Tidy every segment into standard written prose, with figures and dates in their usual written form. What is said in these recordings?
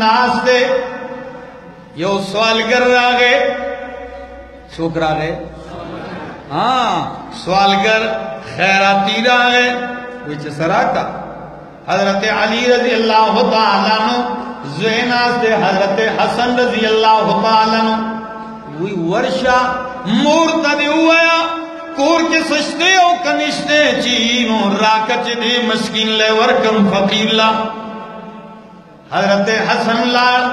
नास्ते यो सवाल कर रहा गए छोकरा गए हाँ सवाल कर खैराती रहा है विच सराका हजरत अली रजी अल्लाह तआला नु ज़ैनास दे हजरत हसन रजी अल्लाह तआला नु वही वर्षा मूर्तद हुआ कोर के सस्ते ओ कनिष्ठे चीनो राकच दे मस्किन ले वरकम फकीर ला हजरत हसन लाल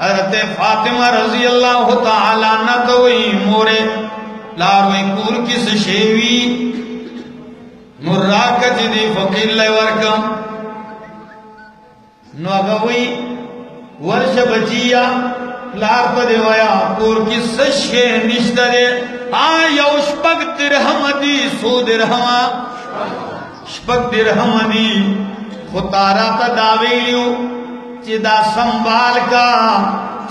हजरत फातिमा रजी अल्लाह तआला न तो वही मोरे लार वही कोर की सशेवी मुर्राकच दे फकीर ले वरकम नगवी वर्ष बचिया लार पदे वया कोर की सशे निश्तरे आ यौष्पक दिरहम दी सो दिरहमा शपक दिरहम दी खुतारा का दावेलियो चिदा संभाल का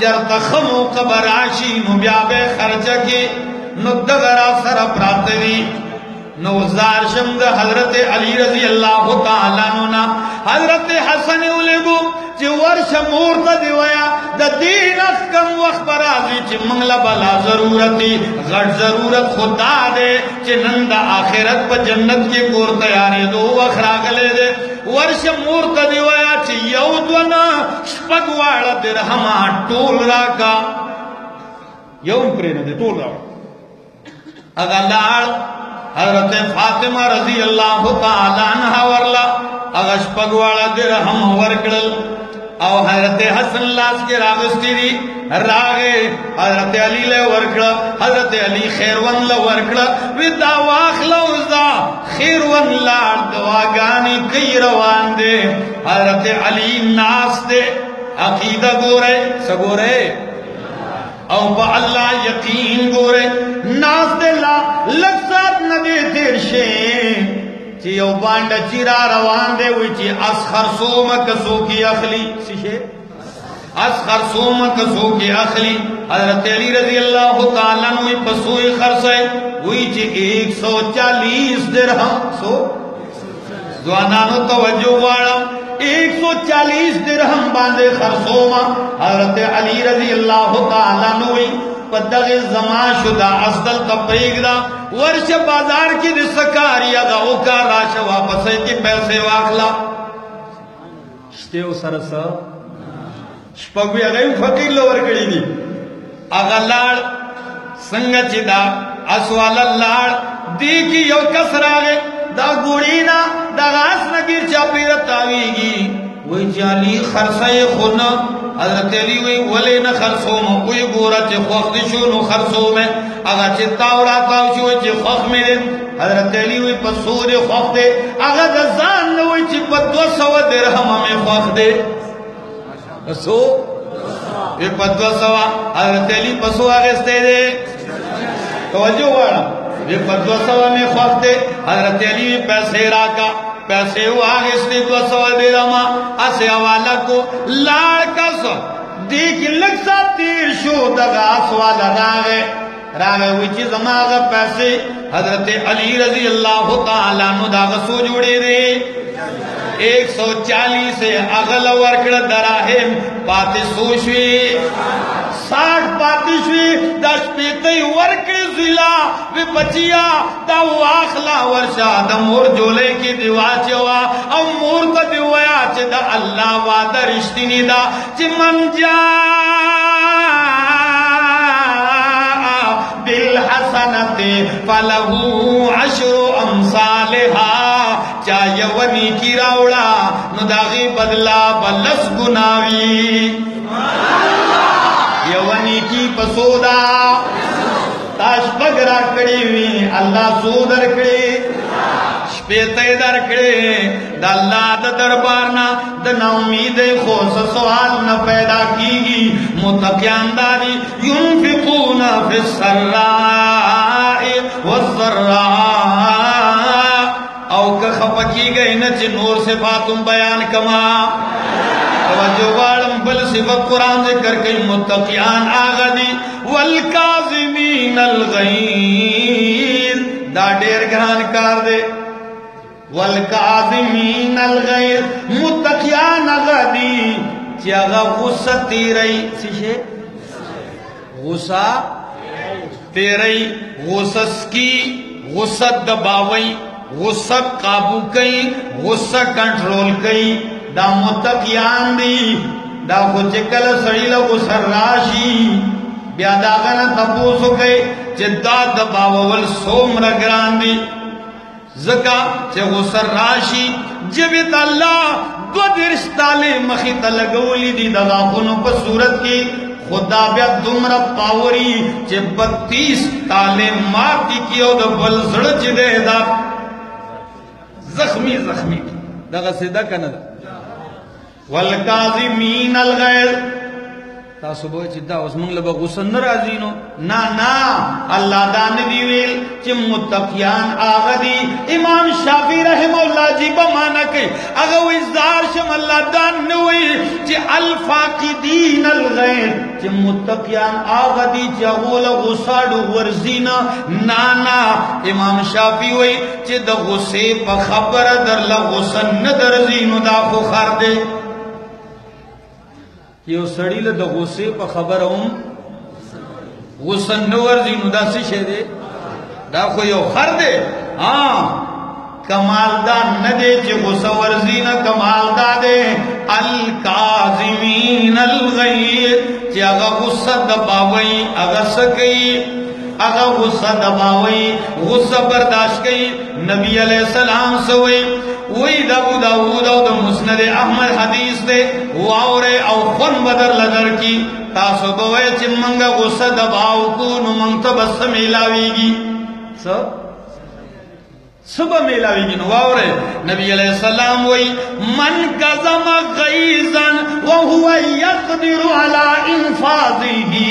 चरतखमो कबराशी नुब्याबे खर्च के नुदगरा सर प्रातरी नौजार शमद हजरत अली रजी अल्लाह तआला नुना हजरत हसन उलेगो जे वर्ष मूर्त दिवया द दीन कम वक्त बराजी चे मंगला बला जरूरती गट जरूरत खुदा दे चे नंदा आखिरत पर जन्नत के कोर तैयारे दो वखरा गले दे वर्ष मूर्त दिवया चे यौदवना शपगवाड़ दिरहमा टोल राका यौन प्रेन दे टोल राका अगा लाड़ हजरत फातिमा रजी अल्लाह तआला अन्हा वरला अगश पगवाड़ा दिरहम वरकड़ल और हजरत हसन लास के रागस्तीरी रागे हजरत अली ले वरकड़ा हजरत अली खैरवन ले वरकड़ा विदा वाखला उजा खैरवन लाड़ दवागानी कई रवान दे हजरत अली नास दे अकीदा गोरे सगोरे और बा अल्लाह यकीन गोरे नास दे ला लक्सात नबी तिरशे ची यो बांड चिरा रवान दे विची असखर सोम कसो की अखली सिशे असखर सोम कसो की अखली हजरत अली रजी अल्लाह तआला नु पसोई खरसे विची 140 दिरहम सो जवानानो तवज्जो वाला 140 दिरहम बांधे खरसोमा हजरत अली रजी अल्लाह तआला नु पदगे जमा शुदा असदल तपरीगदा वर्ष बाजार की दिसकारिया दा ओका राश वापस की पैसे वाखला स्टेव सरस स्पगवी अगै फकीर लोवर कड़ी दी आगा लाड़ संगचिदा असवाल लाड़ दी की यो कसरागे दा गुड़ीना दा गास नगीर चापीर तावीगी वही जाली खरसाए खुना हजरत अली वही वले न खरसो में कोई गोरा चे ख्वाख दिशो नो खरसो में अगा चे तावड़ा तावशो चे ख्वाख में दे हजरत अली वही पसूर ख्वाख दे अगा दजान न वही चे पद्वा सवा दिरहम में ख्वाख दे सो ये पद्वा सवा हजरत अली पसो आगस्ते दे तवज्जो वाला ये पद्वा सवा में ख्वाख दे हजरत अली पैसे राका पैसे वो आगे इसने तो सवाल दे रहा असे हवाला को लाड़ का सो देख लगता तीर शो दगा सवाल रागे विची जमागा पैसे हजरत अली रजी अल्लाह तआला नु दाग सो जोड़े दे 140 से अगल वर्कड़ दराहिम पाते सोशवी 60 पातिशवी 10 पेते वर्कड़ जिला वे बचिया दा वाखला वर्षा द मोर जोले की दिवाचवा और मोर का दिवाया च द अल्लाह वादा रिश्तिनी दा च मन जा बिल हसनते फलहू अशरु अमसालिहा चायवनी की रावड़ा नुदागी बदला बलस गुनावी यवनी की पसोदा ताश बगरा कड़ी हुई अल्लाह सोदर कड़े शपेते दर कड़े दल्ला द दरबारना द नाउमीद खोस सवाल न पैदा कीगी मुतकियांदारी युनफिकूना फिस सर्राए वज़र्रा औ का खपकी गई न नूर से फातुम बयान कमा तवज्जो वालम बल सिफत कुरान जिक्र कई मुत्तकियान आगदी वल काज़िमीन अल गैज़ दा डेर घरान कार दे वल काज़िमीन अल गैज़ मुत्तकियान आगदी چې هغه غصه تیری څه غصه تیری غصه سکی غصه دباوی غصه قابو کئی غصه کنٹرول کئی دا متقیان دی دا خو چې کله سړی له غصه راشي بیا داغه نه تپوسو کئی چې دا دباول څومره ګران دی ځکه چې غصه راشي جبت الله دو درس تاله مخې ته لګولې دي د غاښونو په صورت کې خدا بیا دومره پاوري چې 32 تاله ماتي کیو د بل زړه چې ده دا زخمی دغه سیدا کنه دا والکاظمین الغیظ تاسو به چې دا اوس موږ له غصه نه راځي نو نه الله دا نه دی ویل چې متقیان هغه دي امام شافعی رحم الله جی په معنا کې هغه وې زار شم الله دا نه وی چې الفاقدین الغیظ چې متقیان هغه دي چې هغه له غصه ډو ورزینا نه امام شافعی وی چې د غصه په خبره در له غصه نه درځي نو دا خو خر دی یو سړی له د غصه په خبره هم غصه نه ورځي نو دا څه شی دی دا خو یو خر دی کمال دا نه دی چې غصه ورځي نه کمال دا دی الکاظمین الغیظ چې هغه غصه دباوي هغه سکی هغه غصه دباوي غصه برداشت کوي نبی علیہ السلام سوئی وی دا ابو داود او دا مسند احمد حدیث دے واورے او خون بدر لدر کی تاسو بوئے چی منگا غصہ دباو کو نو منگتا بس میلاویگی سب میلاویگی نو واورے نبی علیہ السلام وی من کظم غیظا وهو یقدر علی انفاذه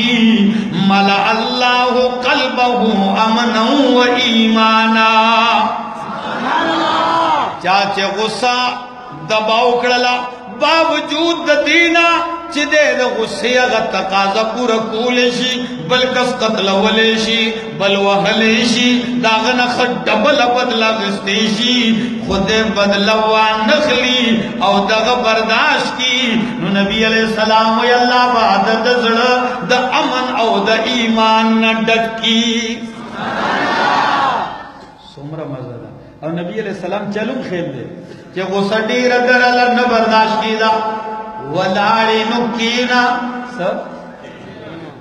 ملأ اللہ قلبه امنا و ایمانا چاچے غصہ دباو کڑلا باوجود دینا چی دے دا غصے اگر تقاضا پورا کولیشی بل کس قتل ولیشی بل وحلیشی داغنا خد ڈبل بدلا غستیشی خود بدلوان نخلی او داغ برداشت کی نو نبی علیہ السلام وی اللہ بعدد زڑا دا امن او دا ایمان ندد کی سمرہ مزہ دا اور نبی علیہ السلام چلو خیل دے کہ غصہ ڈیر در اللہ نہ برداشت کی دا ولاڑی نکینا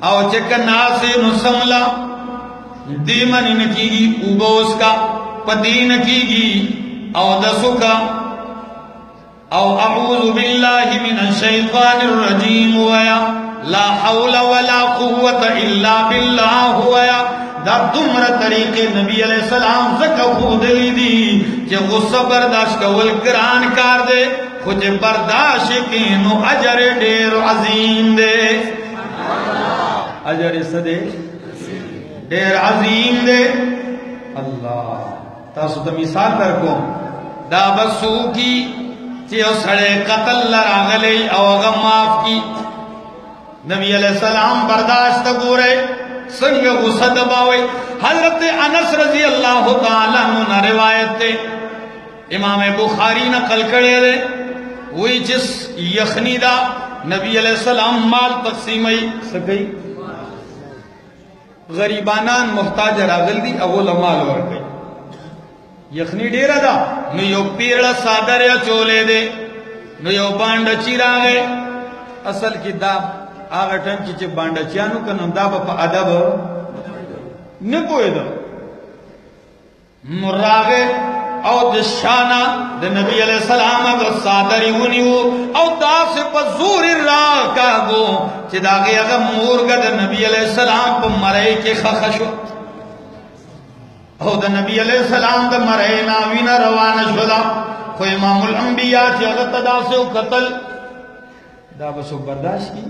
او چکا ناسی نسملا دیمنی نکی گی اوبوس کا پتی نکی گی او دسو کا او اعوذ باللہ من الشیطان الرجیم ہویا لا حول ولا قوة الا باللہ ہویا دا دمر طریقے نبی علیہ السلام زکا خود لی دی کہ غصہ برداشت کول گران کار دے خود برداشت کی نو اجر دیر عظیم دے اجر صدے دیر عظیم دے اللہ تاسو تا مثال پر کو دا بسو کی چیو سڑے قتل لراغلے او اغم معاف کی نبی علیہ السلام برداشت گو رہے سنگ غصہ دباوے حضرت انس رضی اللہ تعالیٰ عنہ روایت تے امام بخاری نقل کرے دے وہی جس یخنی دا نبی علیہ السلام مال تقسیمی سکئی غریبانان محتاج راغل دی اول مال ورگئی یخنی ڈیرہ دا نو یو پیرڑا سادر یا چولے دے نو یو بانڈا چیرا گئے اصل کی دا آغا ٹن چی بانڈا چیانو کنم دا با پا ادب نپوئے دا مراغے او دشانا دا نبی علیہ السلام اگر سادری ہونیو او دا سے پا زور راہ کاغو چی دا گئی اگر مورگا دا نبی علیہ السلام پا مرئی کے خخشو او دا نبی علیہ السلام دا مرئی ناوینا روانہ شدا خو امام الانبیاء چی اگر تدا سے قتل دا بسو برداشت کی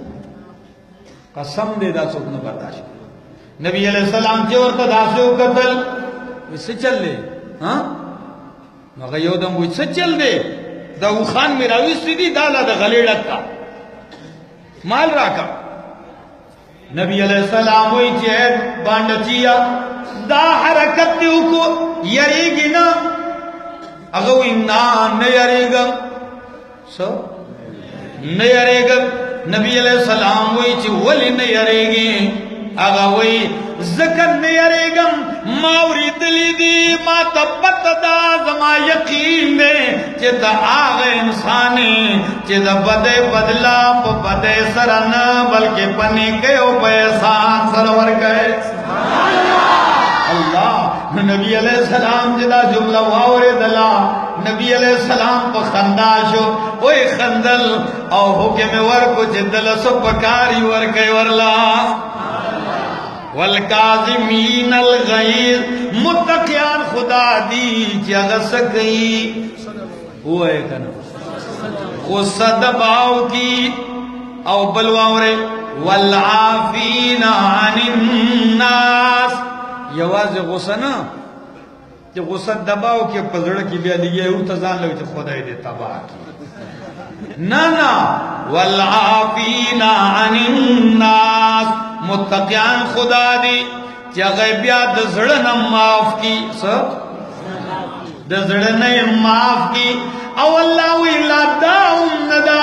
قسم دے دا سوک نہ برداشت نبی علیہ السلام چی اور تدا سے قتل ویسے چل لے مگر یو دم ویسے چل دے دا او خان میرا ویسی دی دالا دا غلیڑت کا مال راکا نبی علیہ السلام وی چی بانڈچیا دا حرکت دیو کو یریگی نا اگوی نا نیریگا سو نه یریږم. نبی علیہ السلام وی چې ولی نه یریږي؟ هغه وی ځکه نه یریږم ما اورېدلي دي، ما ته پته ده، زما یقین دی چې ته هغه انسان یې چې د بدۍ بدله په بدۍ سره نه بلکې په نیکۍ او په احسان سره ورکوې. اللہ نبی علیہ السلام جدا جملہ واوریدلا، نبی علیہ السلام پا خندا شو، اوی خندل او حکم ورکو چی دلسو پکاری ورکی ورلا. والکاظمین الغیظ، متقیان خدا دی چی اغسکی ہوئے کنا غصہ دباؤ کی. او بلواورے والعافین عن الناس، یواز غصہ نا کہ غصہ دباؤ کے پزڑ کی بیا لگیا ہے تو ځان لگے خدای دے تباہ کی. نا والعافین عن الناس، متقیان خدا دی کہ غیبیا دزڑنا معاف کی، سب دزڑنا معاف کی. او اللہ ویلا داؤم ندا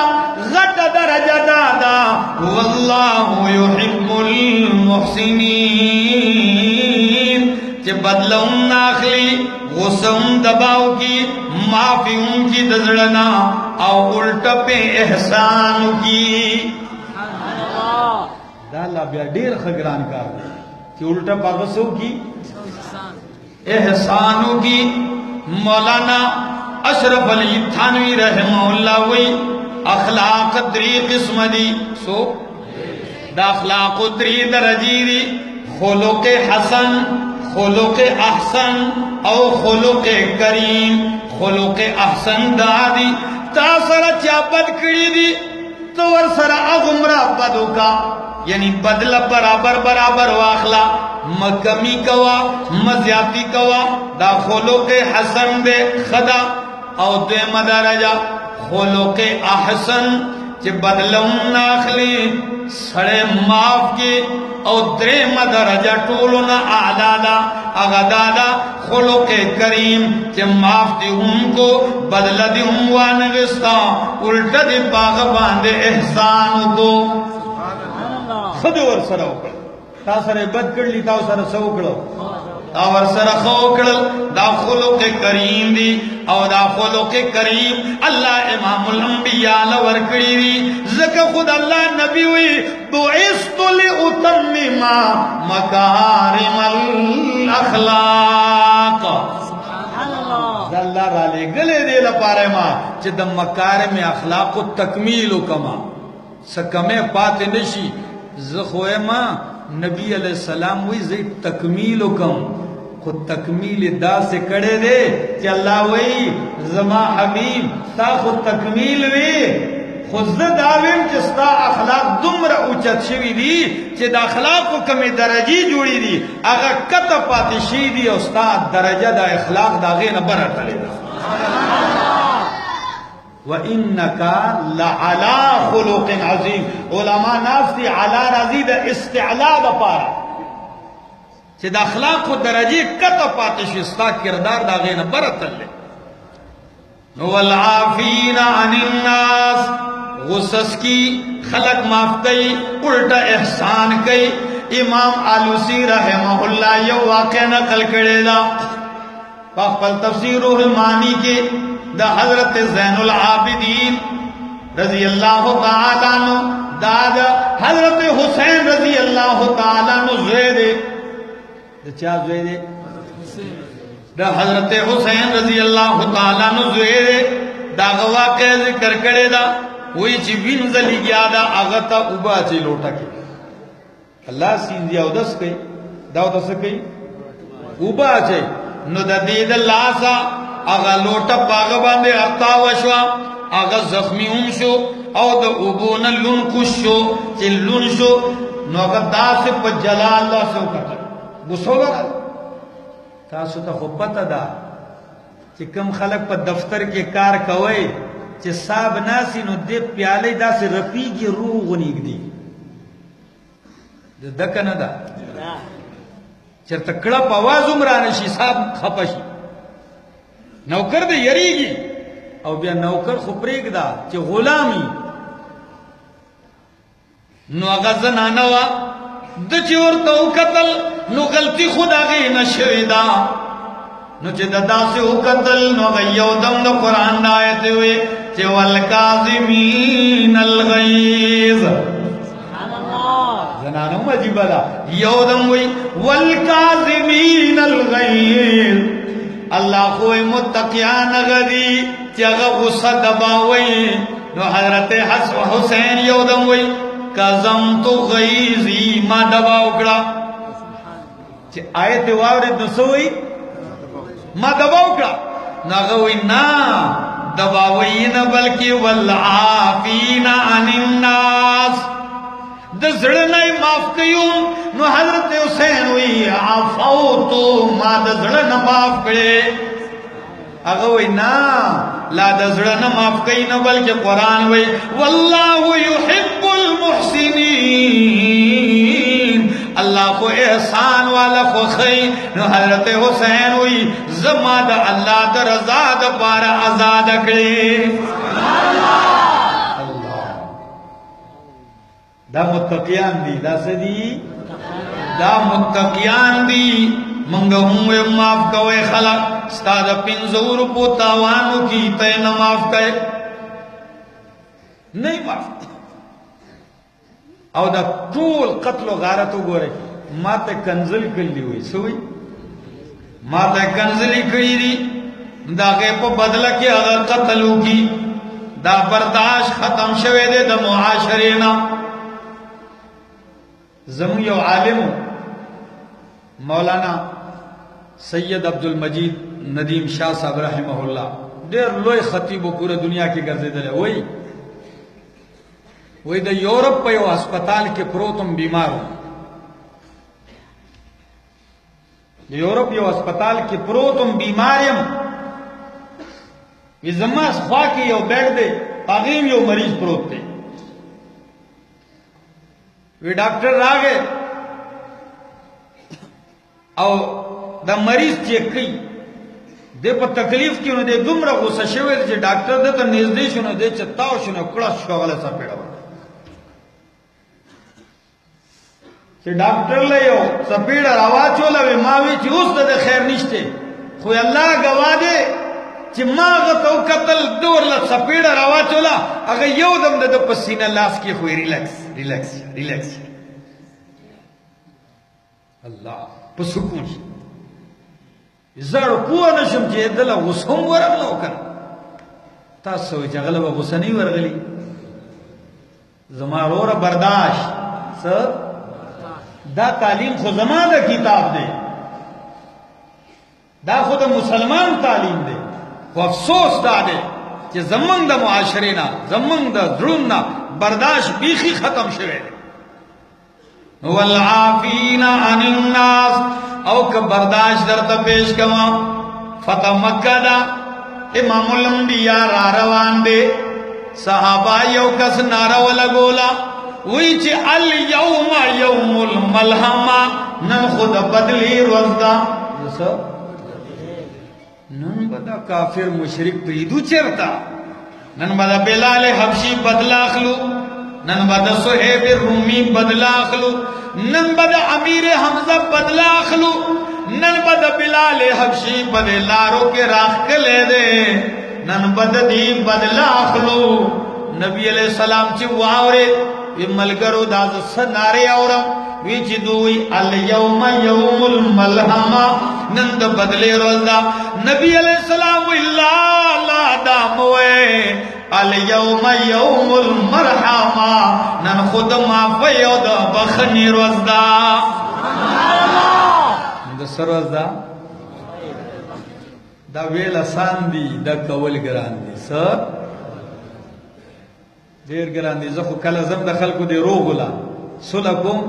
غٹ درجہ دادا واللہ یحب المحسنین، کہ بدلہم ناخلی غصہم دباؤ کی معافیوں کی دزڑنا او الٹا پہ احسان کی. دالا بیا دیر خگران کار کہ الٹا پہ غصو کی احسانوں کی. مولانا اشرف علی تھانوی رحمہ اللہ وی اخلاق 3 قسم دی. سو دا اخلاق 3 درجی دی، خلق حسن، خلق احسن او خلق کریم. خلق احسن دا دی تا سرا چا بد کری دی تو ور سرا اغمرا بدو کا، یعنی بدل برابر برابر واخلا، مکمی کوا مزیاتی کوا. دا خلق حسن دے خدا. او دویم درجہ خلق احسن چی بدلون ناخلی سڑے معاف کی. او دریم درجہ ٹولنا اعلالا اغدادا خلق کریم چی معاف دی ان کو بدل دی وانغستا الٹا دی باغ باندے احسان کو. خود ور سر اکڑ تا سر بد کر لی تا سر سو اکڑو تا ور سر خو اکڑ. دا خلق کریم دی. او دا خلق کریم اللہ امام الانبیاء لور کری دی. ذکر خود اللہ نبی ہوئی بعثت لأتمم مکارم الاخلاق. دا اللہ را لے گلے دے لپارے ما چی دا مکارم اخلاق تکمیل کما سکمے پاتے نشی. زخوے ما نبی علیہ السلام وی زی تکمیل کم، خود تکمیل دا سے کڑے دے کہ اللہ وی زما حبیب تا خود تکمیل وی خود داویم چستا اخلاق دمر اوچت شوی دی چی دا اخلاق کو کمی درجی جوڑی دی اگر کتا پاتی شی دی استاد درجہ دا اخلاق دا غیر برا تلے دا. وَإِنَّكَ لَعَلَىٰ خُلُقٍ عَظِيمٍ. علماء ناس دی علا رضی دا استعلا دا پارا چی دا اخلاق کو درجی کتا پاتی شستا کردار دا غیر برتن لے. وَالْعَافِينَ عَنِ النَّاسِ، غصص کی خلق معاف کئی الٹا احسان کئی. امام آلوسی رحمہ اللہ یو واقع نقل کرے دا پاکپل تفسیر روح المانی کے دا حضرت زین العابدین رضی اللہ تعالیٰ عنہ دا حضرت حسین رضی اللہ تعالیٰ عنہ زویدے دا چاہ زویدے دا حضرت حسین رضی اللہ تعالیٰ عنہ زویدے دا واقع ذکر کرے دا وہی چی وینزلی گیا دا آغتا اوبا چی لوٹا کی اللہ سینزی او دس کئی داو دس کئی اوبا چی نو دا دید اللہ سا آغا لوٹا پاغا باندے اقتا وشوا آغا زخمی ہم شو او دا اوبون لن کش شو چی لن شو نو اگر دا سے پا جلا اللہ سے اکتا گسو لگا تاسو تا خوب پتا دا چی کم خلق پا دفتر کے کار کوئے چی صاحب ناسی نو دے پیالے دا سے رفی کی روح غنیگ دی دکن دا چر تکڑپ آواز امرانشی صاحب خپشی نوکر دے یریگی او بیا نوکر خپریگ دا چی غلامی نو هغه زنانه وه د چې ورته وکتل نو غلطي خو د هغې نه شوې ده نو چې د داسې وکتل نو هغه یودم د قرآن د آیت وې چې والکاظمین الغیظ زنانه هم عجیبه ده یودم وی والکاظمین الغیظ الله خو متقیان غدي چې هغه غصه دباوي نو حضرت حسین یودم وی کظمت غیظی ما دبا وکړه چې آیت واورید نو سوی ما دبا وکړه نو هغه وی نه دباوی نه بلکې والعافین عن الناس د زړه نه معاف کيوم نو حضرت حسین وی عفوت ما د زړه نه معاف کړي هغه وی نه لا د زړه نه معاف کوي نه بلکې قرآن وی والله يحب المحسنين الله کو احسان والا خوخی نو حضرت حسین وی زما د الله د رضا د پاره آزاد کړي دا متقیان دی دا سدی دا متقیان دی منگا ہوئے معاف کوئے خلق ستاد پنزور پو تاوانو کی تے نہ معاف کرے نہیں معاف او دا طول قتل و غارتو گورے ما تے کنزل کلی ہوئی سوئی ما تے کنزلی کری دی دا غیب بدلہ کی اگر قتلو کی دا برداشت ختم شوے دے دا معاشرینا زمون یو عالم مولانا سید عبدالمجید ندیم شاہ صاحب رحمہ اللہ دیر لوی خطیب و پورا دنیا کی گرزیدلے وہی دا یورپ پہ یو ہسپتال کے پروتم بیماروں یورپ یو ہسپتال کے پروتم بیماریم یہ زمان خواہ کی یو بیٹھ دے آغیم یو مریض پروت دے وی ڈاکٹر راگے او دا مریض چیک کی دے پا تکلیف کیونو دے دومرا غصہ شوئے دے چے ڈاکٹر دے تا نیزدی شنو دے چے تاو شنو کڑا شوغلے سا پیڑا ورد چے ڈاکٹر لے یو سا پیڑا روا چولا وی ماوی چی اس دے خیر نشتے خوی اللہ گوا دے چی ما غطو قتل دور لت سا پیڑا روا چولا اگر یو دم دے پسینہ لاس کی خوی ریلیکس ریلیکس ریلیکس اللہ پسکون زړ پوه نشم چې دله غوسه هم ورغله او کنه تاسو وایئ چې هغه به غوسه نه وي ورغلي زما وروره برداشت څه دا تعلیم خو زما د کتاب دی دا خو د مسلمان تعلیم دی خو افسوس دا دی چې زمونږ د معاشرې نه زمونږ د زړونو نه برداشت بیخي ختم شوی دی والعافین عن الناس او که برداشت در تا پیش کما فتح مکہ دا امام الانبیاء را روان دے صحابہ یو کس نارو لگولا وی چی الیوم یوم الملحمہ نن خود بدلی روزدہ نن بدا کافر مشرک پریدو چرتا نن بدا بلال حبشی بدلا اخلو نن بدا صحیب رومی بدلا اخلو نن بدا امیر حمزہ بدلا اخلو نن بدا بلال حبشی بدے لارو کے راخ کے لے دے نن بدا دی بدلا اخلو نبی علیہ السلام چی واورے وی ملگرو داز سنارے اورم وی چی دوئی الیوم یوم الملحمہ نن دا بدلے روز دا نبی علیہ السلام وی لا داموے الیوم یوم المرحمہ نن خود معافی او دا بخنی روز دا دا سر روز دا ویل آسان دی دا کول گران دی سر دیر گران دی زخو کل زم دا خلکو دی روغلا سلکم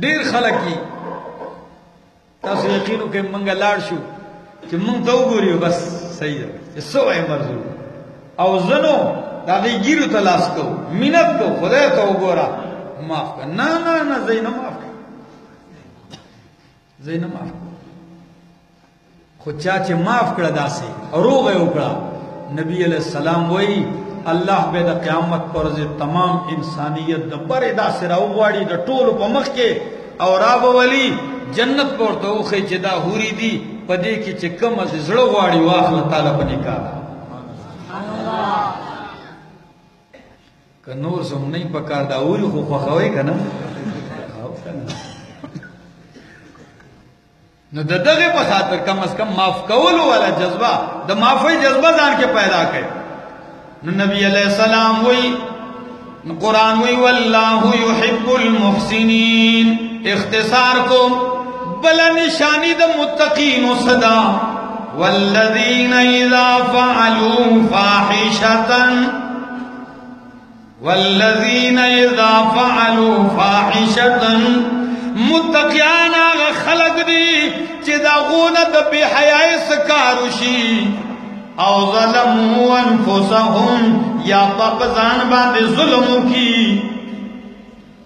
دیر خلکی تاسو یقینو کہ منگا لار شو چی منگ تو گوریو بس صحیح ہے چی سو اے مرزو او زنو دا دی گیرو تلاس کو منت کو خدای تو گورا معاف کر نا نا نا زینا معاف کر زینا معاف کر خود چاچے معاف کر دا سے روغ اے اکڑا نبی علیہ السلام وئی الله به د قیامت پر ورځ تمام انسانیت د بر ادا سره وغواړي د ټولو په مخ کې او راب ولی جنت پورته وخی چې دا هوري دي پدې کې چې کم از زړه غواړي واخله تعالی په نکاح که نور سم نه پکار دا هوري خو خوښوي کنه نو دغه په خاطر کم از کم معاف کول ولا جذبه د معافی جذبه ځان کې پیدا کړي نو نبی علیہ السلام وی قرآن وی واللہ یحب المحسنین اختصار کو بلا نشانی دا متقین صدا والذین اذا فعلوا فاحشتا متقیان آغا خلق دی چی دا غونت بی حیائی سکاروشی او ظلموا انفسهم یا پاپزان باندې ظلمو کی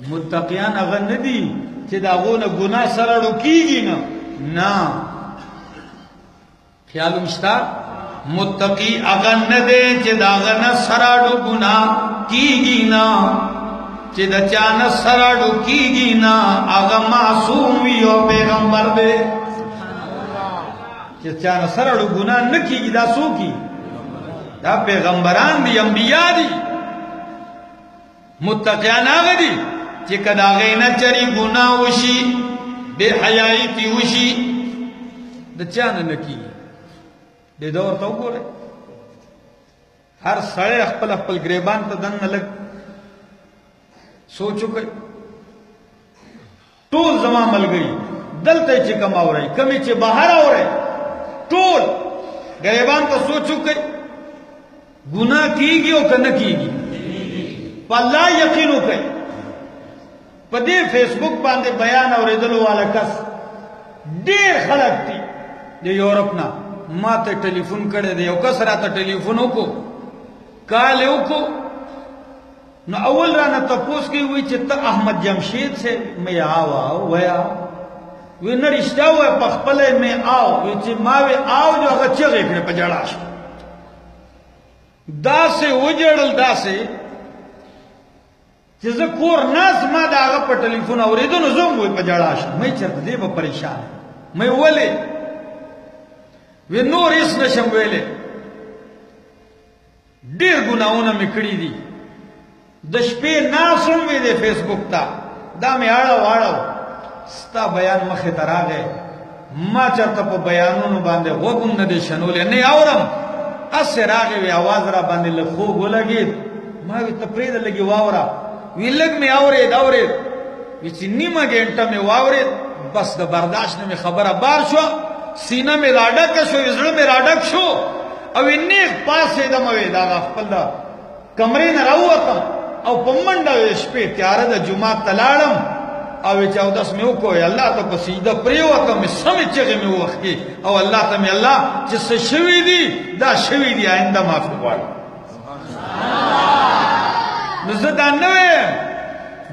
متقیان اغا ندی چی دا غونه گناہ سرڑو کیگی نا خیالو مشتا متقی اغا ندے چی دا غنہ سرڑو گناہ کیگی نا چی دا چانا سرڑو کیگی نا اغا معصوم ویو پیغمبر دے چې چانه سره ګناه نه کیږي دا څوک دا پیغمبران دي انبیاء دي متقیان هغه دي چې کدا غینه چری ګناه وشي بے حیائی کی وشي د چانه نه کیږي د دور ته وګوره هر سړی خپل خپل گریبان ته دنه لګ سوچو کوي ټول زما ملګری دلته چې کم اوري کمی چې بهر اوري ټول غریبان ته سوچو کوي گناہ کیږي او کنه کیږي په الله یقین وکړي په دې فیسبوک باندې بیان اوریدلو والا کس ډېر خلک دي د یورپ نه ما ته ټلیفون کړی دی یو کس راته ټلیفون وکړو کال وکړو نو اول رانه تپوس کوي وی چې ته احمد جمشید سے مې آوا ویا وی نه رښتیا وای په خپل مې آو وی چې ما وی آو جو هغه چغې کړې په جړا شو داسې وجړل داسې چې زه کور ناس ما د هغه په ټلیفون اورېدو نو زه وی په جړا شم مې چېرته دی به پریشان مې ولې وی نور هېڅ نشم ویلی ډېر ګناهونه مې کړي دي د شپې ناسم وی دی فیسبوک ته دا مې اړه واړو ستا بیان مخې ته راغی ما چېرته په بیانونو باندې غوږ هم نه دی شنولی نه اورم هسې راغی وی اواز را باندې لږ خوږ ولګېد ما وی ته پرېږده لږې واوره وی لږ مې اورېد وی چې نیمه ګنټه مې واورېد بس د برداشت نه مې خبره بار شوه سینه مې راډکه شو زړه مې راډک شو او نیغ پاسېدم وی د هغه خپل د کمرې نه راووتم او په منډه شپې تیاره د جومات ته لاړم او چې اودس مې وکړو الله ته په سجده پرېوتم مې سمې چغې مې ووښتې او الله ته مې الله چې څه شوي دي دا شوي دي آینده معافي غواړم نو زه دا نه وایم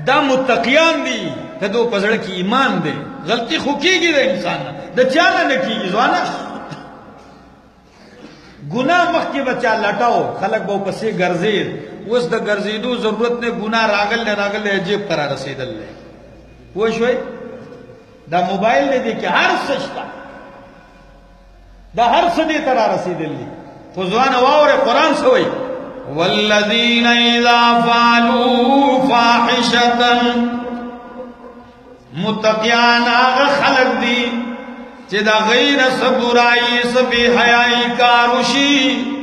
دا متقیان دي که دو په زړه کې ایمان دی غلطي خو کېږي د انسان نه د چا نه نه کېږي ځوانه گناہ مخکې به چا لټاو خلک به پسې ګرځېد اوس د ګرځېدو ضرورت نه گناہ راغلی جیب ته را رسېدل دی پوه شوئ دا موبایل دی کې هر څه شته دا هر څه دې ته را رسېدل دي خو ځوانه واورئ قرآن څه وایي والذین اذا فعلوا فاحشة متقیان هغه خلق دي چې دا غیر صبرای سبي حیاي کاروشي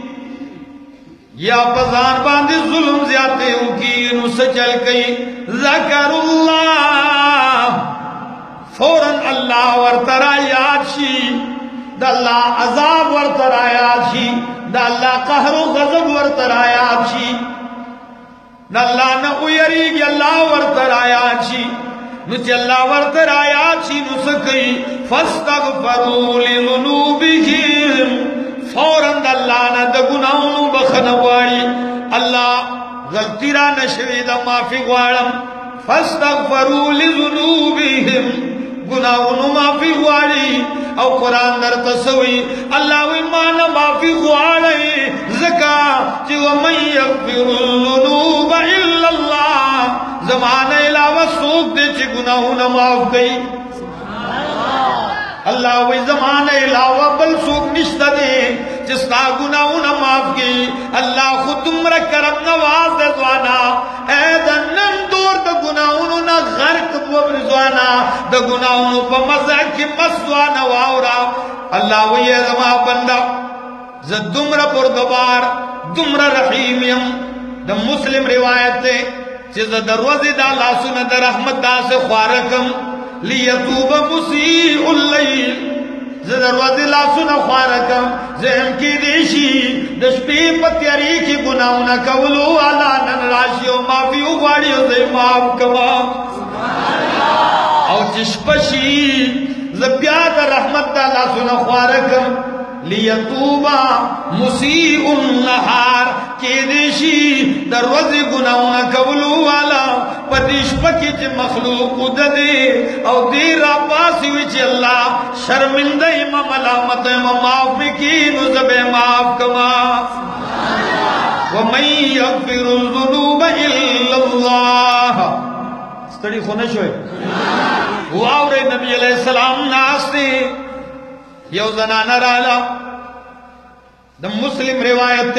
یا پزان باندې ظلم زیاته وکي نو سچل کوي ذکر الله فورا الله ورترا یاد شي د الله عذاب ورترا یاد شي د الله قهر او غضب ورترا یاد شي د الله نه ويریږي الله ورترا یاد شي نو چې الله ورترا یاد شي نو سکي فاستغفروا لذنوبهم فوراً د الله نه د ګناهونو بخښنه غواړي الله غلطي را نشوي د معافي غواړم فاستغفروا لذنوبهم गुनाहों माफी गुआड़ी और कुरान दर तसवी अल्लाह वी मान माफी गुआड़ी ज़का जो मन यग़फिरुल-ज़ुनूब इल्लल्लाह ज़माने अलावा सूख दे च गुनाहों न माफ कई अल्लाह वी ज़माने अलावा बल सूख निश्ता दे जिसका गुनाहों न माफ की अल्लाह खुद तुमरा करम नवाज दे ज़वाना ऐ दन्नन दूर द गुनाहों न गर्क बुब ज़वाना द गुनाहों पर मज़ा की मस्वाना वावरा अल्लाह वी ये ज़मा बंदा ज दुमरा पुरदबार दुमरा रहीमियम द मुस्लिम रिवायत है जिस दरवाजे दा लासुन द रहमत दा से ख्वारकम लियतूब मुसीउल लैल दरवाजे लासुन ख्वारकम ज़हम की देशी दस्पी पत्यारी की गुनाहों न कवलो आला नन राशियों माफी उगाड़ियों से माफ कमा और जिसपशी ज़ब्याद रहमत दा लासुन ख्वारकम लियतूबा मुसीउन नहार के देशी दरवाजे गुनाहों न कवलो वाला पतिश पकी च मखलूक उददे और देरा पासी विच अल्लाह शर्मिंदा इमा मलामत इमा माफ की नुज़बे माफ कमा व मन यग़फिरुल-ज़ुनूब इल्लल्लाह स्टडी खुनश होए वावरे नबी अलैहिस्सलाम नास्ते यो ज़नाना राला द मुस्लिम रिवायत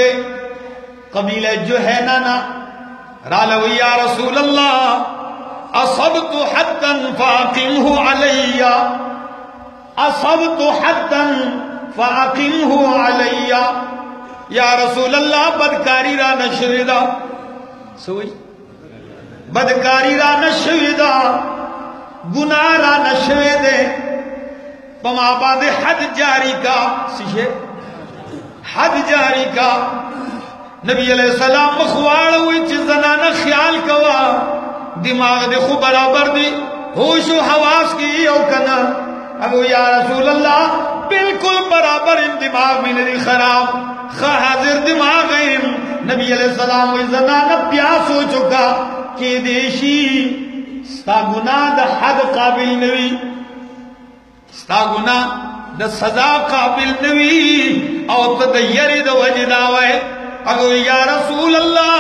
कबीले जो है ना राला या रसूल अल्लाह असबतु हद्दन फाक़िमहु अलैया असबतु हद्दन फाक़िमहु अलैया या रसूल अल्लाह बदकारी रा नशविदा सोई बदकारी रा नशविदा गुनाह रा नशविदे पमाबाद हद जारी का सीशे हद जारी का नबी अलैहिस्सलाम मखवाड़ हुई चीज़ना ख्याल कवा दिमाग देखो बराबर दी होश हवास की ओ कना अब या रसूल अल्लाह बिल्कुल बराबर इन दिमाग में नहीं खराब हाजिर दिमाग है नबी अलैहिस्सलाम ज़नाना प्यास हो चुका कि देशी सा गुनाह द हद काबिल नवी स्ता गुना द सजा काबिल नवी और तदयरी द वजदावे अगो या रसूल अल्लाह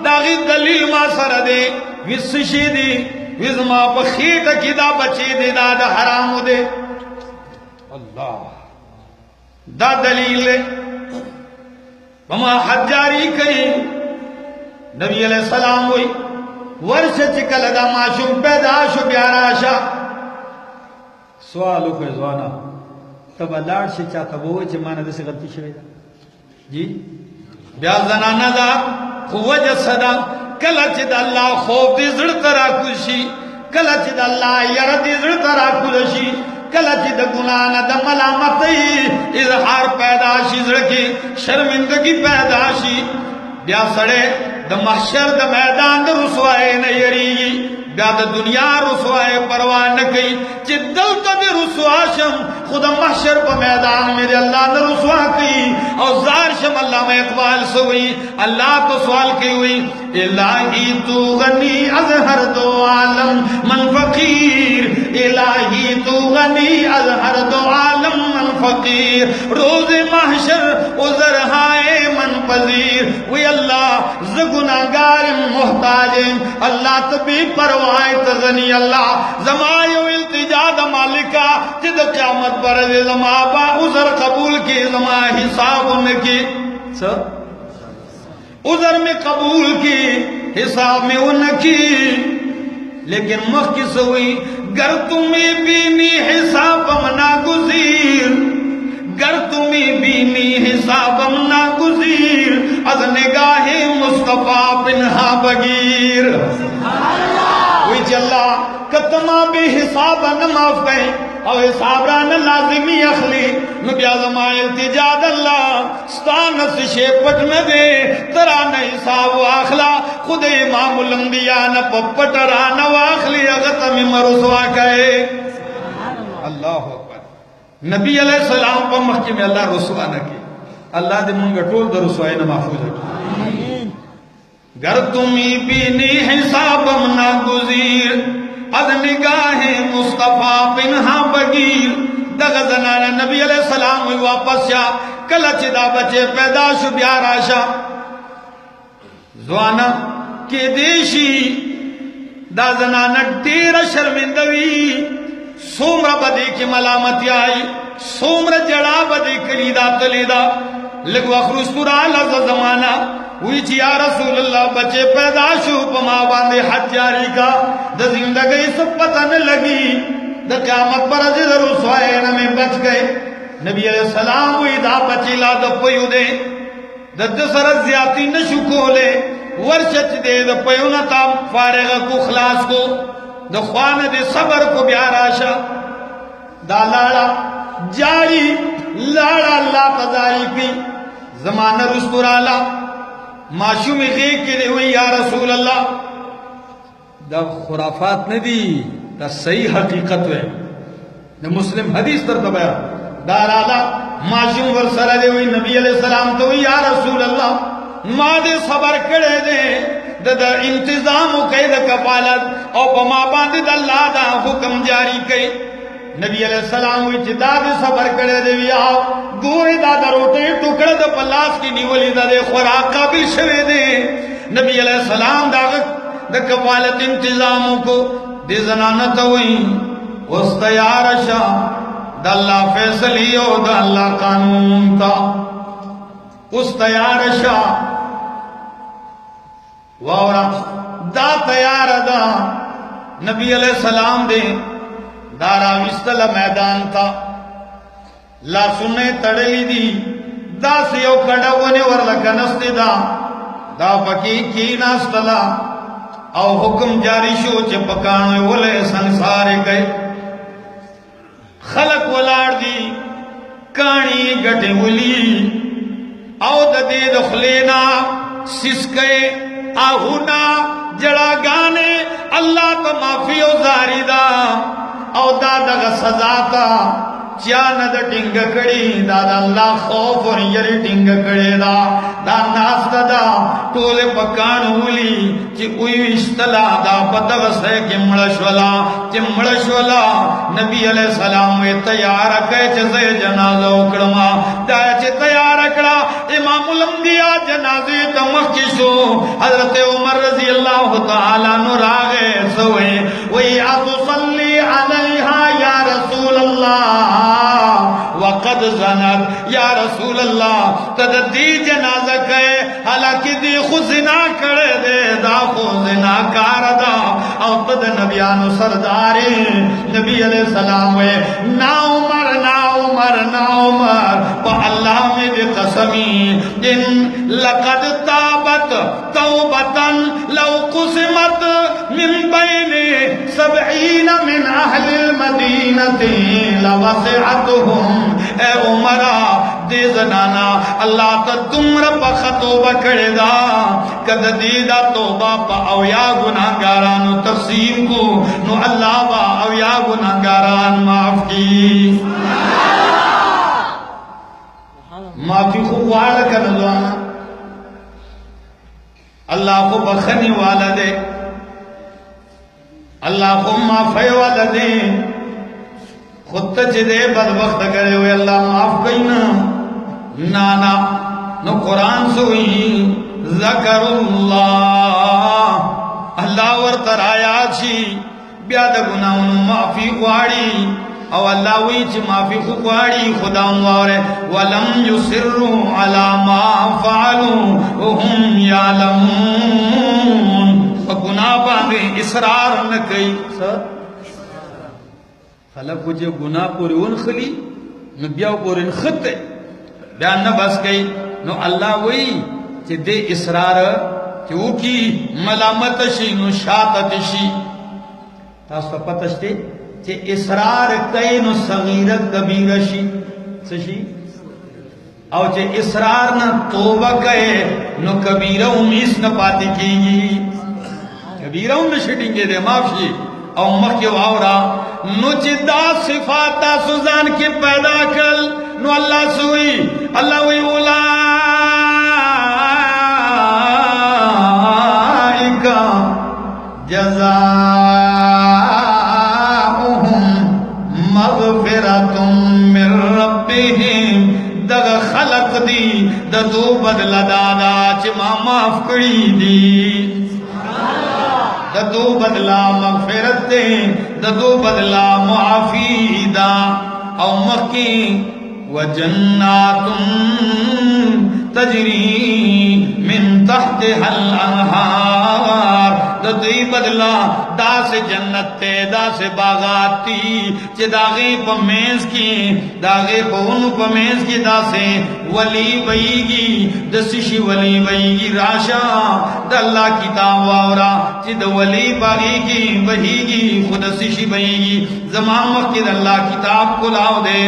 दागी दलील मा सर दे विसशी दी विजमा बखीट किदा बची दे दाद हराम दे अल्लाह दा दलील वमा हजारी कई नबी अलैहिस्सलाम हुई वर्ष चिकल दा माशूम पैदाश प्याराशा सवाल को जवाना तब लाड से चाहता वो जमाना जैसे गलती शवेदा जी ब्याज जनाना दा खुवज सदा कलच द अल्लाह खौफ दी जड़ तरा खुशी कलच द अल्लाह यार दी जड़ तरा खुशी कलच द गुनाह द मलामत इजहार पैदाशी जड़ की शर्मिंदगी पैदाशी ब्या सड़े द महशर द मैदान द रुसवाए न यरीगी ब्याद दुनिया रुसवाए परवाह न कई चिद्दल तब रुसवाशम खुदा महशर पर मैदान मेरे अल्लाह ने रुसवा की और ज़ारशम अल्लाह में इकबाल से हुई अल्लाह को सवाल की हुई इलाही तू गनी अज़ हर दो आलम मन फकीर इलाही तू गनी अज़ हर दो आलम मन फकीर रोज़ महशर उज़र हाय मन पजीर वे अल्लाह ज़गुनागार मोहताज अल्लाह तभी परवाह तगनी अल्लाह जमायो इल्तिजा द मालिका जिद क़यामत पर जमा बा उज़र कबूल की जमा हिसाब उनकी उज़र में कबूल की हिसाब में उनकी लेकिन मखकिस हुई गर तुम्हें बीनी हिसाब मना गुज़ीर गर तुम्हें बीनी हिसाब मना गुज़ीर अज़ निगाहे मुस्तफ़ा पिन्हा बगीर अल्लाह कतमा भी हिसाब न माफ कहें और हिसाब रान लाजिमी अखली नुबिया जमा इल्तिजाद अल्लाह स्तान से शेपट में दे तरा न हिसाब आखला खुद इमामुल अंबिया न पपट रान वाखली अगत में मरुसवा कहे अल्लाह अकबर नबी अलैहिस्सलाम पर मक्के में अल्लाह रुसवा न की अल्लाह दे मुंगा टोल द रुसवाए न महफूज रखी गर तुम्ही बीनी हिसाब ना गुजीर अज निगाह मुस्तफा पिन्हा बगीर दग जनाना नबी अलैहि सलाम हुई वापस जा कलच दा बचे पैदाश ब्यार आशा ज़वाना के देशी दा जनाना डेरा शर्मिंदवी सोमरा बदी की मलामती आई सोमरा जड़ा बदी कलीदा तलीदा लगवा खरुस्तुरा लफ्ज़ जमाना हुई जी या रसूल अल्लाह बच्चे पैदाशु पमा बांधे हज जारी का द जिंदगी सब पता न लगी द क़यामत पर अजर रुसवाए न में बच गए नबी अलैहि सलाम हुई दा बचीला द पयु दे द सर ज्याती न शुकोले वर्षच दे द पयु न ताम फारेग को खलास को द ख्वान दे सबर को ब्यार आशा दा लाड़ा जारी लाड़ा अल्लाह तजारी की जमाना रुस्तुराला माशूम गे के हुई या रसूल अल्लाह द खुराफात ने दी द सही हकीकत है द मुस्लिम हदीस तर दबाया दाराला माशूम वर सरदे हुई नबी अलैहि सलाम तो या रसूल अल्लाह मादे सबर करे दे द इंतजाम कैद कफालत और बमा बांध अल्लाह दा हुक्म जारी कई नबी अलैहि सलाम हुई चिदा दे सबर करे दे आओ गोए दादा रोटे टुकड़े द पलास की निवली दा दे खुराक काबिल शवे दे नबी अलैहि सलाम दा द कफालत इंतजाम को दे जनानत हुई उस तैयार शा द अल्लाह फैसलियो द अल्लाह कानून का उस तैयार शा वावरा दा तैयार दा नबी अलैहि सलाम दे दारा विस्तल मैदान था ला सुने तड़ली दी दा से कड़ा वने वर लगनस्ते दा पकी की नास्तला औ हुक्म जारी शो च पकाने वले संसार गए खलक वलाड़ दी कानी गटे उली औ दे दखलेना सिसके आहुना जड़ा गाने अल्लाह तो माफी ओ जारीदा औ दादा का सजा था क्या नद टिंग कड़ी दादा अल्लाह खौफ और यरी टिंग कड़े दा नास्ता दा टोले पकान उली ची उई इस्तला दा पतव से चिमड़शवला नबी अलैहि सलाम वे तैयार कहे चसे जनाजा उकड़मा दा चे तैयार अकड़ा इमामुल अंबिया जनाजे तमकिशो हजरत उमर रजी अल्लाह तआला नु रागे सोए वही अतुसल्ली अलैहा या रसूल अल्लाह वक़द ज़नत या रसूल अल्लाह तदी जनाजा कहे हालांकि दी खुजिना करे दे दा खुजिना कार दा और तद नबियानो सरदारे नबी अलैहि सलाम वे ना उमर ना उमर ना उमर प अल्लाह में दे कसमी जिन लक़द ताबत तौबतन लौ कुसिमत मिन बैने सबईन मिन अहलिल मदीनति लवसिअतहुम ए उमरा दे जनाना अल्लाह तो तुमरा बखतोबा करे दा कद दीदा तोबा पा अवया गुनाहगारान तफसीम को नो अल्लाह बा अवया गुनाहगारान माफ की माफी को वाला कर दवाना अल्लाह को बखनी वाला दे अल्लाह को माफे वाला दे खुद दे बदबख्त करे हुए अल्लाह माफ कई ना नो कुरान सुई ज़करुल्लाह अल्लाह वर तराया छी ब्याद गुनाहों माफी वाड़ी और अल्लाह वही ची माफी खुवाड़ी खुदा वारे वलम युसिर्रु अला मा फ़अलू वहुम यालमून गुनाह बांधे इसरार न कई खलक जो गुनाह पूरे उन खली न ब्याह पूरे खत्ते बयान न बस गई नो अल्लाह वही कि दे इसरार क्योंकि मलामत शी नु शातत शी तास्तो पतश्ते कि इसरार कई नु सगीरत कबीर शी सशी और जे इसरार न तौबा कहे नु कबीरा उमीस न पाती कीगी कबीरा उन शिटिंगे दे माफी और मक्के वावरा नुचिदा सिफाता सुजान के पैदा कल नु अल्लाह सुई अल्लाह वही उलाइका जज़ाओ दो बदला दादा च मां माफ करी दी दो बदला मगफिरत दे दो बदला मुआफी दा औ मक्की व जन्नातुन तजरी मिन तहतिहल अनहार दई बदला दास जन्नत ते दास बागाती चे दागे पमेज की दागे पवन पमेज की दासे वली बईगी दसिशी वली बईगी राशा दल्ला किताब वावरा चे द वली बागीगी बहीगी खुद सिशी बईगी जमाम की दल्ला किताब को लाओ दे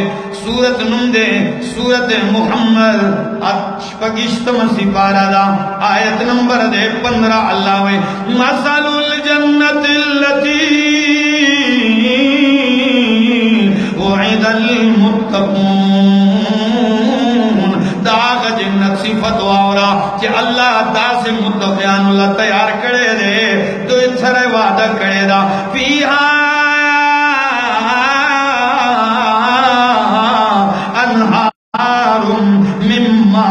सूरत नुम दे सूरत मुहम्मद पगिश्तम सिपारा दा आयत नंबर दे 15 अल्लाह वे मसलुल जन्नतिल्लती उइदल मुत्तकून दाग जन्नत सिफत वावरा कि अल्लाह दास मुत्तकियान तैयार करे दे तो इथरे वादा करे दा फीहा अनहारुम मिम्मा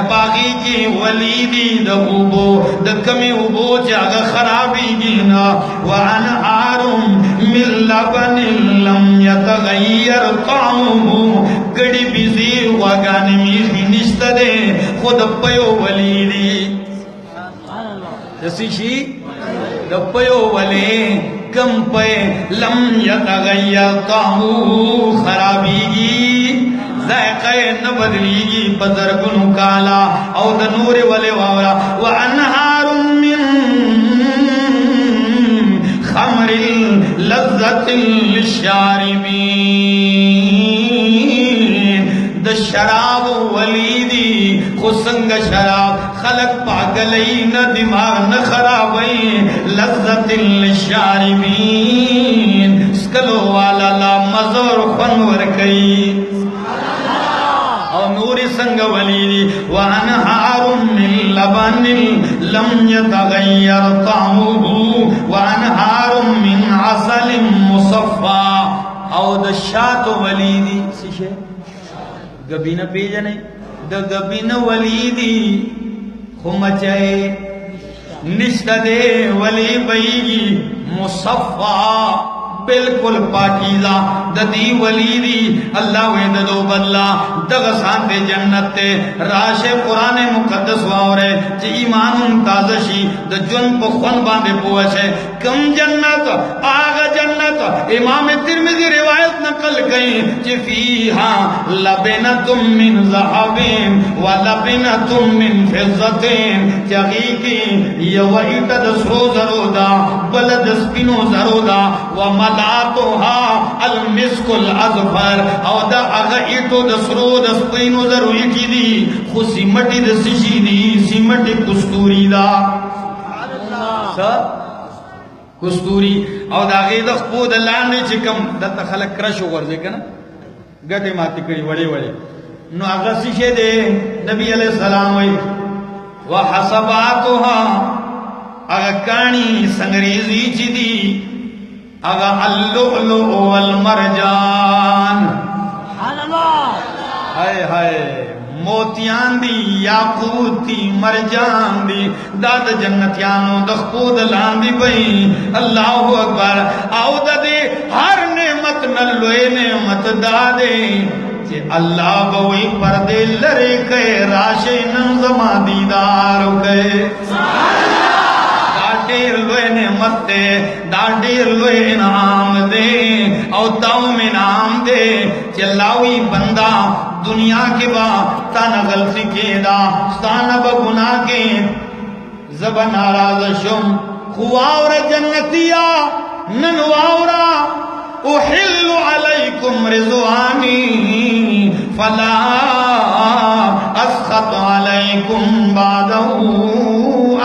बागी की वलीदी दबूबो दकमी उबो जागा खराबी गिना वान आरुम मिल्लबन लम यतगय्यर तामुहु गड़ी बिजी वागान मीठी निस्तदे खुद पयो वलीदी जसीशी दपयो वले कम पे लम यतगय्यर तामुहु खराबीगी ज़ायक़े न बदलीगी बदर गुनु काला और द नूर वले वावरा व अनहारुम मिन खमरिल लज़्ज़तिल लिशारिबीन द शराब वलीदी खुसंग शराब खलक पागलई न दिमाग न खराबई लज़्ज़तिल लिशारिबीन स्कलो वाला ला मज़र खनवर कई नूरी संग वलीदी व अनहारुम मिन लबनिल लम यतगय्यर तामुहु व अनहारुम मिन असलिम मुसफ़्फ़ा औ द शात वलीदी सिशे गबीना पेजने द गबीना वलीदी खुमचे निश्तदे वली बईगी मुसफ़्फ़ा बिल्कुल पाकीज़ा ददी वलीदी अल्लाह वे दो बदला दगसान दे जन्नत ते राशे कुरान मुकद्दस वावरे जे ईमान ताजशी द जुन पखन बांधे पोछे कम जन्नत आगा जन्नत इमाम तिरमिज़ी रिवायत नकल गई जे फीहा लबनतुम मिन ज़हबिन व लबनतुम मिन फिज़्ज़तिन जगीकी यवईत दसरो जरोदा बलद स्पिनो जरोदा व मलातुहा अल मिस्कुल अज़फर और द अग इटो दसरो दस्पिनो जरो इटी दी खुशी मटी दसिशी दी सिमटी कुस्तूरी दा सब कुस्तूरी और दागे द खुद लाने चिकम द खलक क्रश वर्जे कना गटे माती करी वड़े वड़े नो अगसी शे दे नबी अलैहि सलाम वही व हसबातुहा अग कानी संगरेजी चिदी अग अल्लुलु वल मरजान हाय हाय मोतियां दी याकूत दी मरजान दी दाद जन्नतियानो दखूद लांदी बई अल्लाहु अकबर आओ दे हर नेमत न लोए नेमत दादे जे अल्लाह बवई पर्दे लरे के राशे नज़मा दीदार गए दाडेर लोए नेमत दे दाडेर लोए इनाम दे और ताऊ में नाम दे चलावी बंदा दुनिया के बा ताना गलती के दा स्ताना बगुना के जब नाराज शुम खुआवर जन्नतिया ननवावरा उहिल्लु अलैकुम रिज़वानी फला अस्खत अलैकुम बादहू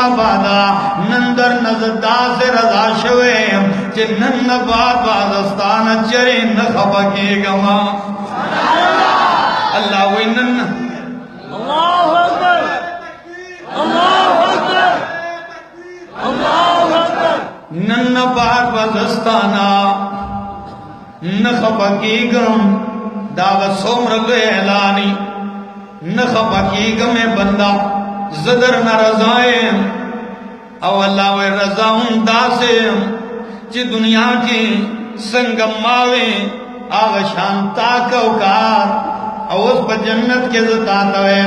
अबदा नंदर नजदा से रजा शवे जे नन बाद बादस्तान चरे न खपके गमा अल्लाह वे नन अल्लाहु अकबर अल्लाहु अकबर अल्लाहु अकबर नन बाद बादस्ताना न खपके गम दावत सोमर एलानी न खपकीग में बंदा जदर न रजाएं और अल्लाह वे रजाऊं दासें जी दुनिया की संगमावे आग शांता कौकार और उस पर जन्नत के जतातवे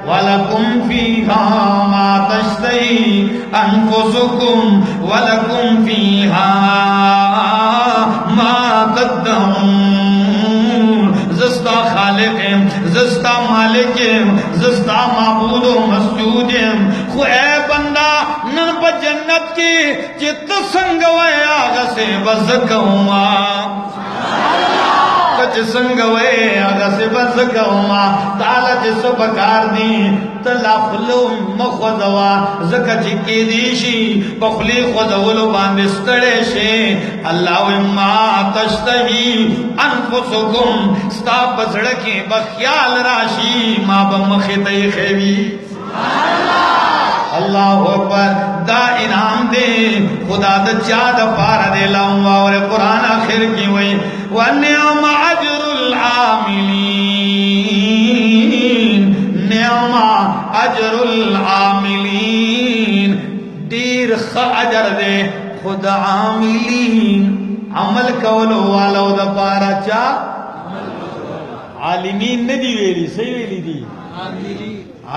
वलकुम फीहा मा तश्तही अनफुसुकुम वलकुम फीहा मा तद्दऊन जस्ता खालिक जस्ता मालिक जस्ता माबूद मस्जूद खु ए बंदा न पर जन्नत की चित्त संगवे आग से बस कौमा कच संगवे आग से बस कौमा ताला जिस बकार दी तला खुलो मखदवा जका जिकी दीशी बखली खुदवलो बांध स्तड़े शे अल्लाह मा तश्तही अनफुसुकुम स्ता बजड़के बख्याल राशि मा बमखितई खेवी अल्लाह अकबर दा इनाम दे खुदा द चाद पार दे लाऊंगा और कुरान आखिर की वही वन्यम अजरुल आमिलीन न्यामा अजरुल आमिलीन दीर ख अजर दे खुद आमिलीन अमल कवलो वालो द पारा चा आलिमीन ने दी वेली सही वेली दी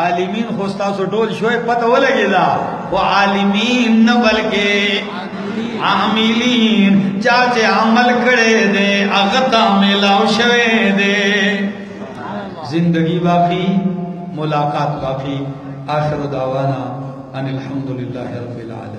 आलिमीन खोस्ता सो टोल शोए पता वो लगेगा वो आलिमीन न बल्कि आमिलीन चाचे अमल करे दे अगता मिलाओ शवे दे जिंदगी बाकी मुलाकात बाकी आखिर दावाना अनिल हम्दुलिल्लाहि रब्बिल आलमीन।